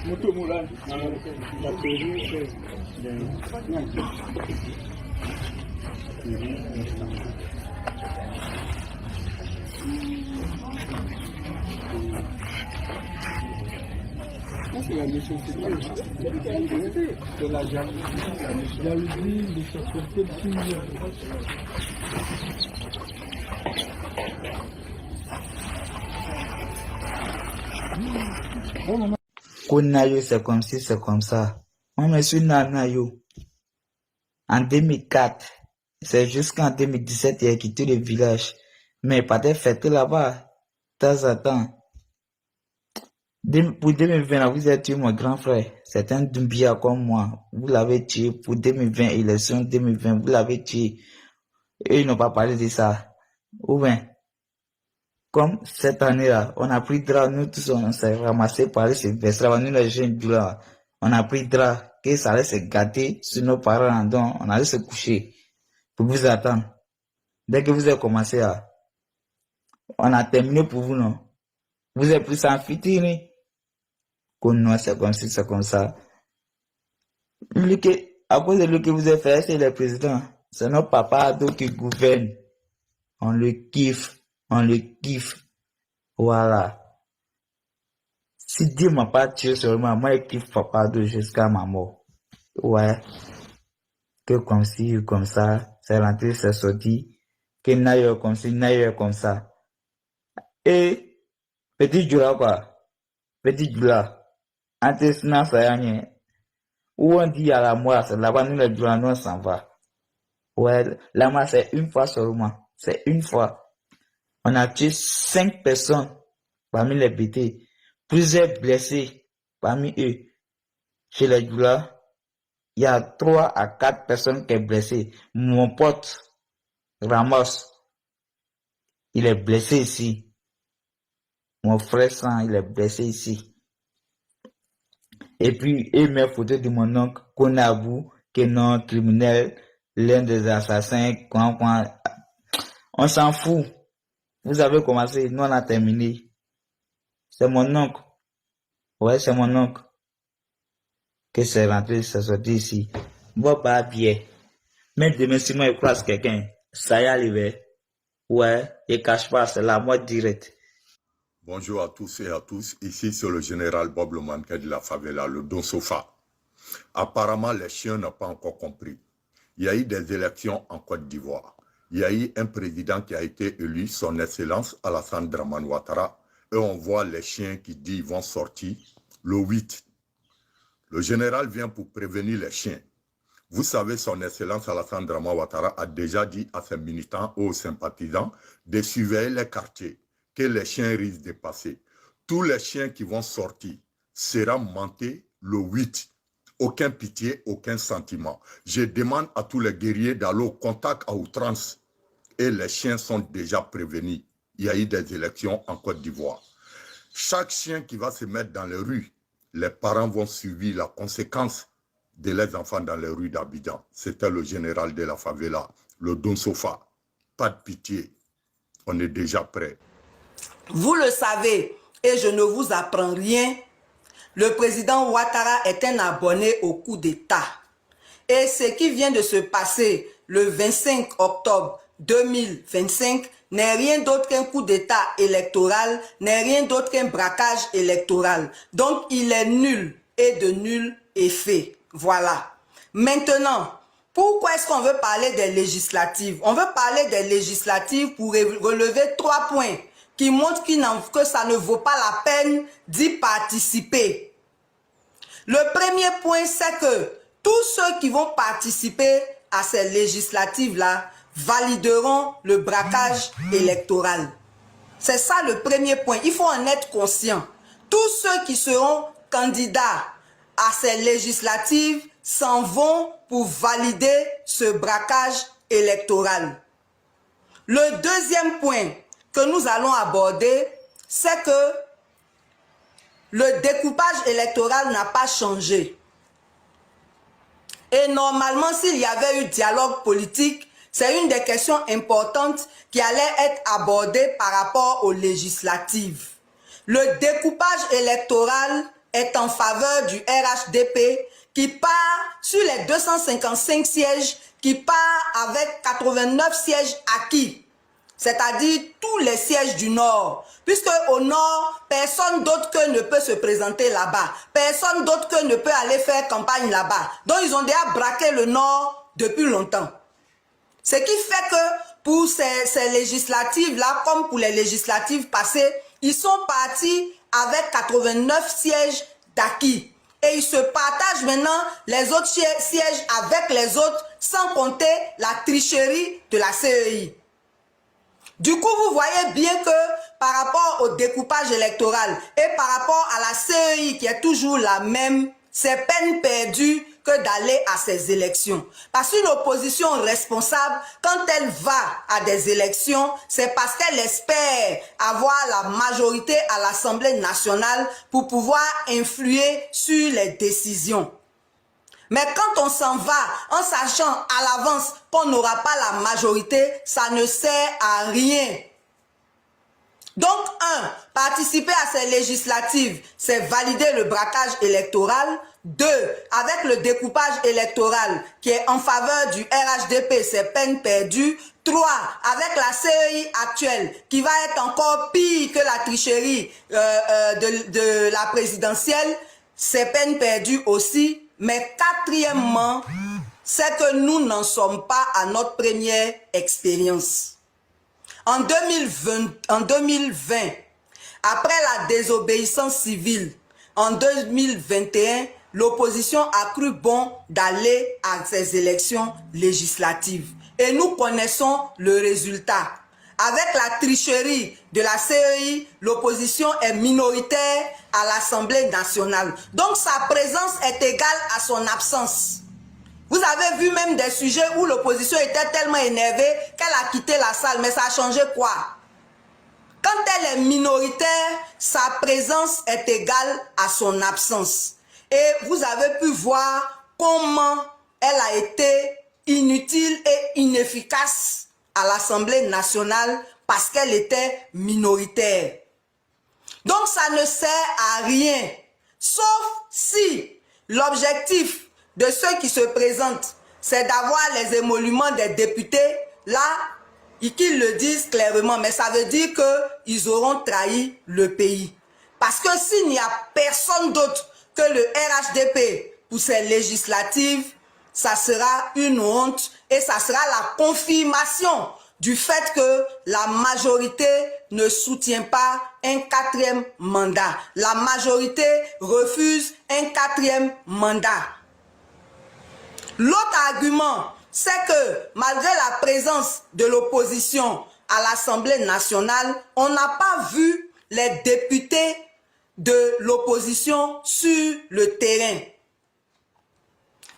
C'est la mission de la jalousie, de chercher Konayo, c'est comme si, c'est comme ça. Moi, je suis Nanayo. En 2004, c'est jusqu'en 2017 qu'il a quitté le village. Mais pas de fêtes là-bas, de temps en temps. Pour 2020, vous êtes tué mon grand frère. C'est un Doumbia comme moi. Vous l'avez tué pour 2020, élection 2020. Vous l'avez tué. Et ils n'ont pas parlé de ça. Ou bien, comme cette année-là, on a pris drap, nous tous, on s'est ramassé par les Sylvestre. Nous, les jeunes du là, on a pris drap, que ça allait se gâter sur nos parents, donc on allait se coucher pour vous attendre. Dès que vous avez commencé à, on a terminé pour vous, non? Vous avez pris ça en fitine. Qu'on c'est comme si, c'est comme ça. À cause de lui que vous avez fait, c'est le président. C'est notre papa qui gouverne. On le kiffe. On le kiffe. Voilà. Si Dieu m'a pas tué seulement, moi, je kiffe papa Ado jusqu'à ma mort. Ouais. Que comme ci, comme ça, c'est rentré, c'est sorti. Que n'aille comme ci, n'aille comme ça. Et, petit Djoula, quoi. Petit Djoula. Antes, ça y est. Où on dit à la mort, c'est là-bas, nous, les Djoula, nous, on s'en va. Ouais, la mort, c'est une fois seulement. C'est une fois. On a tué 5 personnes parmi les BT. Plusieurs blessés parmi eux. Chez les Djoula, il y a 3 à 4 personnes qui sont blessées. Mon pote, Ramos, il est blessé ici. Mon frère Sang, il est blessé ici. Et puis, il met photo de mon oncle, Konabou, qui est non criminel, l'un des assassins, on s'en fout. Vous avez commencé, nous on a terminé. C'est mon oncle. Ouais, c'est mon oncle. Que c'est rentré, c'est sorti ici. Bon, pas bien. Mais demain, si moi je croise quelqu'un, ça y est arrivé. Ouais, il cache pas, c'est la mort directe. Bonjour à tous et à tous. Ici, c'est le général Bob le mannequin de la favela, le Don Sofa. Apparemment, les chiens n'ont pas encore compris. Il y a eu des élections en Côte d'Ivoire. Il y a eu un président qui a été élu, son Excellence Alassane Dramane Ouattara. Et on voit les chiens qui disent qu'ils vont sortir le 8. Le général vient pour prévenir les chiens. Vous savez, son Excellence Alassane Dramane Ouattara a déjà dit à ses militants ou aux sympathisants de surveiller les quartiers, que les chiens risquent de passer. Tous les chiens qui vont sortir seront montés le 8. Aucun pitié, aucun sentiment. Je demande à tous les guerriers d'aller au contact à outrance. Et les chiens sont déjà prévenus. Il y a eu des élections en Côte d'Ivoire. Chaque chien qui va se mettre dans les rues, les parents vont subir la conséquence de les enfants dans les rues d'Abidjan. C'était le général de la favela, le Don Sofa. Pas de pitié. On est déjà prêt. Vous le savez, et je ne vous apprends rien, le président Ouattara est un abonné au coup d'État. Et ce qui vient de se passer le 25 octobre 2025 n'est rien d'autre qu'un coup d'État électoral, n'est rien d'autre qu'un braquage électoral. Donc il est nul et de nul effet. Voilà. Maintenant, pourquoi est-ce qu'on veut parler des législatives? On veut parler des législatives pour relever 3 points qui montrent que ça ne vaut pas la peine d'y participer. Le premier point, c'est que tous ceux qui vont participer à ces législatives-là valideront le braquage électoral. C'est ça le premier point. Il faut en être conscient. Tous ceux qui seront candidats à ces législatives s'en vont pour valider ce braquage électoral. Le deuxième point que nous allons aborder, c'est que le découpage électoral n'a pas changé. Et normalement, s'il y avait eu dialogue politique, c'est une des questions importantes qui allait être abordée par rapport aux législatives. Le découpage électoral est en faveur du RHDP qui part sur les 255 sièges, qui part avec 89 sièges acquis, c'est-à-dire tous les sièges du Nord. Puisque au Nord, personne d'autre que ne peut se présenter là-bas. Personne d'autre que ne peut aller faire campagne là-bas. Donc ils ont déjà braqué le Nord depuis longtemps. Ce qui fait que pour ces législatives-là, comme pour les législatives passées, ils sont partis avec 89 sièges d'acquis. Et ils se partagent maintenant les autres sièges avec les autres, sans compter la tricherie de la CEI. Du coup, vous voyez bien que par rapport au découpage électoral et par rapport à la CEI qui est toujours la même, c'est peine perdue que d'aller à ces élections. Parce qu'une opposition responsable, quand elle va à des élections, c'est parce qu'elle espère avoir la majorité à l'Assemblée nationale pour pouvoir influer sur les décisions. Mais quand on s'en va en sachant à l'avance qu'on n'aura pas la majorité, ça ne sert à rien. Donc, participer à ces législatives, c'est valider le braquage électoral. 2, avec le découpage électoral qui est en faveur du RHDP, c'est peine perdue. 3, avec la CEI actuelle qui va être encore pire que la tricherie de la présidentielle, c'est peine perdue aussi. Mais quatrièmement, c'est que nous n'en sommes pas à notre première expérience. En 2020, après la désobéissance civile, en 2021, l'opposition a cru bon d'aller à ces élections législatives. Et nous connaissons le résultat. Avec la tricherie de la CEI, l'opposition est minoritaire à l'Assemblée nationale. Donc sa présence est égale à son absence. Vous avez vu même des sujets où l'opposition était tellement énervée qu'elle a quitté la salle. Mais ça a changé quoi? Quand elle est minoritaire, sa présence est égale à son absence. Et vous avez pu voir comment elle a été inutile et inefficace à l'Assemblée nationale parce qu'elle était minoritaire. Donc ça ne sert à rien, sauf si l'objectif de ceux qui se présentent, c'est d'avoir les émoluments des députés, là, qu'ils le disent clairement, mais ça veut dire qu'ils auront trahi le pays. Parce que s'il n'y a personne d'autre que le RHDP pour ces législatives, ça sera une honte et ça sera la confirmation du fait que la majorité ne soutient pas un 4e mandat. La majorité refuse un 4e mandat. L'autre argument, c'est que malgré la présence de l'opposition à l'Assemblée nationale, on n'a pas vu les députés de l'opposition sur le terrain.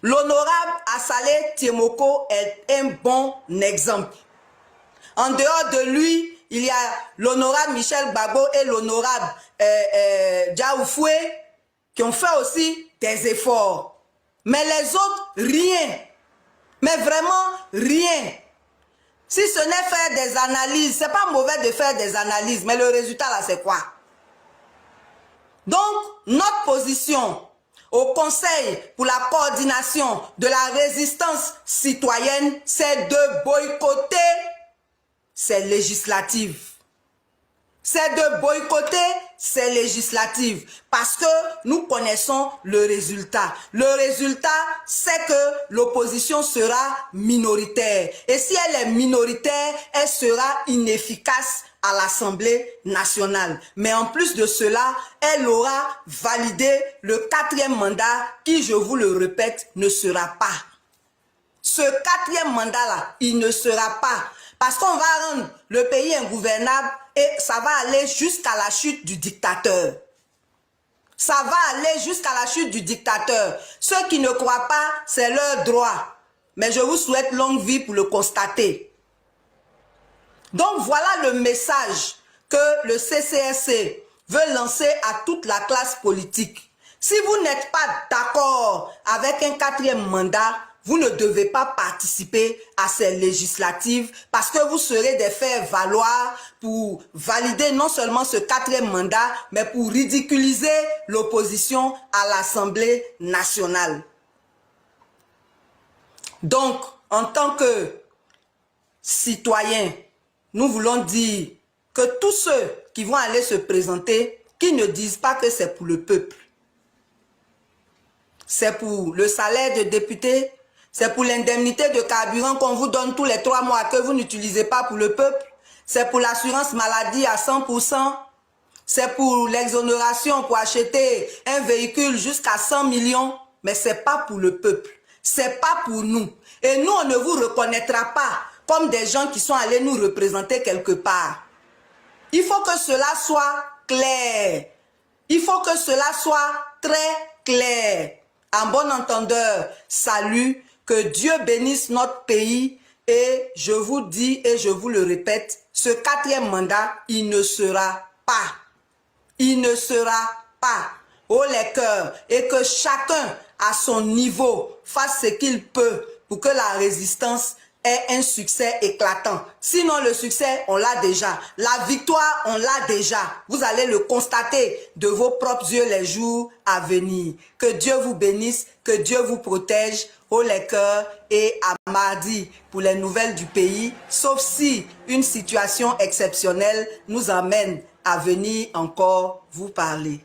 L'honorable Assalé Tiemoko est un bon exemple. En dehors de lui, il y a l'honorable Michel Gbagbo et l'honorable Diaoufoué qui ont fait aussi des efforts. Mais les autres, rien. Mais vraiment rien. Si ce n'est faire des analyses, c'est pas mauvais de faire des analyses, mais le résultat là c'est quoi? Donc, notre position au Conseil pour la coordination de la résistance citoyenne, c'est de boycotter ces législatives. C'est de boycotter ces législatives parce que nous connaissons le résultat. Le résultat, c'est que l'opposition sera minoritaire. Et si elle est minoritaire, elle sera inefficace à l'Assemblée nationale. Mais en plus de cela, elle aura validé le 4e mandat qui, je vous le répète, ne sera pas. Ce 4e mandat-là, il ne sera pas. Parce qu'on va rendre le pays ingouvernable et ça va aller jusqu'à la chute du dictateur. Ça va aller jusqu'à la chute du dictateur. Ceux qui ne croient pas, c'est leur droit. Mais je vous souhaite longue vie pour le constater. Donc voilà le message que le CCSC veut lancer à toute la classe politique. Si vous n'êtes pas d'accord avec un 4e mandat, vous ne devez pas participer à ces législatives parce que vous serez des faire-valoir pour valider non seulement ce 4e mandat, mais pour ridiculiser l'opposition à l'Assemblée nationale. Donc, en tant que citoyens, nous voulons dire que tous ceux qui vont aller se présenter, qui ne disent pas que c'est pour le peuple. C'est pour le salaire de député, c'est pour l'indemnité de carburant qu'on vous donne tous les 3 mois que vous n'utilisez pas pour le peuple. C'est pour l'assurance maladie à 100%. C'est pour l'exonération pour acheter un véhicule jusqu'à 100 millions. Mais ce n'est pas pour le peuple. Ce n'est pas pour nous. Et nous, on ne vous reconnaîtra pas comme des gens qui sont allés nous représenter quelque part. Il faut que cela soit clair. Il faut que cela soit très clair. En bon entendeur, salut, que Dieu bénisse notre pays et je vous dis et je vous le répète, ce 4e mandat, il ne sera pas. Il ne sera pas. Haut les cœurs et que chacun à son niveau fasse ce qu'il peut pour que la résistance ait un succès éclatant. Sinon, le succès, on l'a déjà. La victoire, on l'a déjà. Vous allez le constater de vos propres yeux les jours à venir. Que Dieu vous bénisse, que Dieu vous protège. Haut les cœurs et à mardi pour les nouvelles du pays, sauf si une situation exceptionnelle nous amène à venir encore vous parler.